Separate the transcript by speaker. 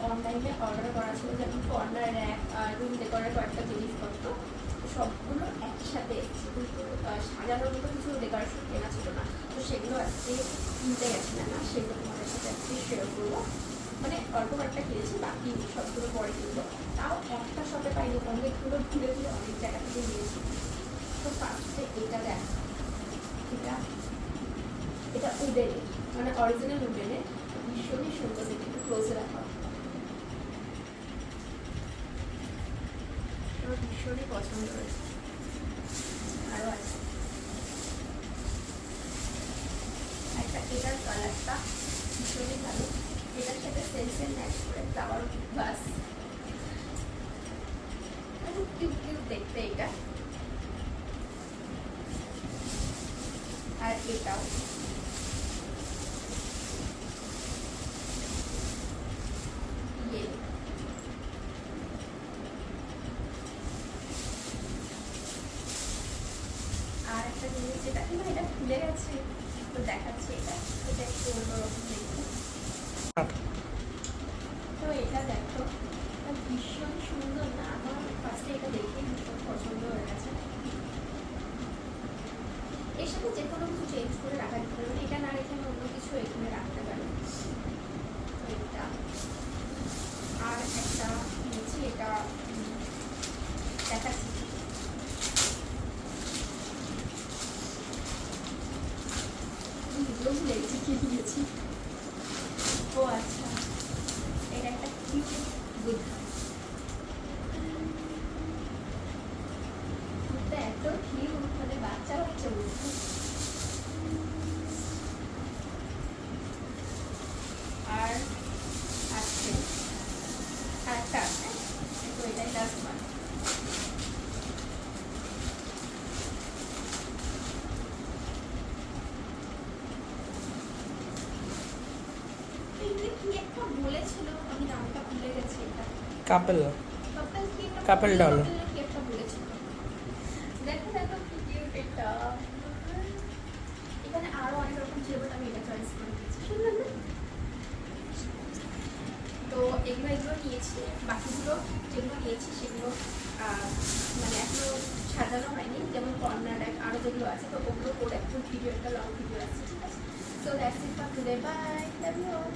Speaker 1: অনলাইনে অর্ডার করা ছিল, যেমন কর্নার র্যাক, রুম ডেকোরের কয়েকটা জিনিসপত্র সবগুলো একসাথে এসেছে, কিন্তু সাজানোর মতো কিছু ডেকোরেশন কেনা ছিল না। তো সেগুলো আজকে কিনতে গেছিলাম না, সেগুলো তোমাদের সাথে আজকে শেয়ার করবো। মানে অল্প কয়েকটা কিনেছি, বাকি সবগুলো পরে কিনবো। তাও একটা শপে পাইনি, অনেকগুলো ঘুরে ঘুরে অনেক জায়গা থেকে নিয়েছি। তো ফার্স্টে এটা দেখ, এটা উডেনে, মানে অরিজিনাল উডেনে, ভীষণই সুন্দর। দেখে একটু ক্লোজে রাখা, আমার ভীষণই পছন্দ হয়েছে। আরও আছে একটা, এটার কালারটা ভীষণই ভালো, এটার সাথে সেলসেল ম্যাচ করে ফ্লাওয়ার গ্লাস, খুব কিউট কিউট দেখতে এটা। আর এটাও আর একটা জিনিস যেটা কিনা এটা খুলে গেছে, তো দেখাচ্ছি। এটা এটা একটু অন্যরকম দেখতে। তো এটা দেখো, ভীষণ সুন্দর না? আমার ফার্স্টে এটা দেখে ভীষণ পছন্দ হয়ে গেছে। এর সাথে যে কোনো কিছু চেঞ্জ করে রাখা যেতে পারবে, এটা না রেখে অন্য কিছু এখানে রাখতে পারো। এটা আর একটা নিয়েছি, এটা দেখাচ্ছি। ভুলে গেছি কি দিয়েছি। ও আচ্ছা, এটা একটা কিউট বুদ্ধা, বুদ্ধা এত কিউট, মানে বাচ্চা বাচ্চা বুদ্ধা। আর আছে আর একটা আছে, তো এটাই লাস্ট ওয়ান। কি একটা বলেছিল, আমি নামটা ভুলে গেছি। এটা
Speaker 2: কাপল
Speaker 1: কি একটা
Speaker 2: কাপল ডল,
Speaker 1: কি একটা বলেছিল। দেখো দেখো কি কিউট এটা। এখানে আরো অনেক রকম ছিল, বাট আমি এটা চয়েস করে দিয়েছি। সুন্দর না? তো এগুলো নিয়েছি, বাকিগুলো যেগুলো নিয়েছি সেগুলো মানে এখনো সাজানো হয়নি, যেমন কর্নার র্যাক আরও যেগুলো আছে, তো ওগুলো করে ফুল ভিডিও, একটা লং ভিডিও আছে, ঠিক আছে? So that's it for today, bye, love you all.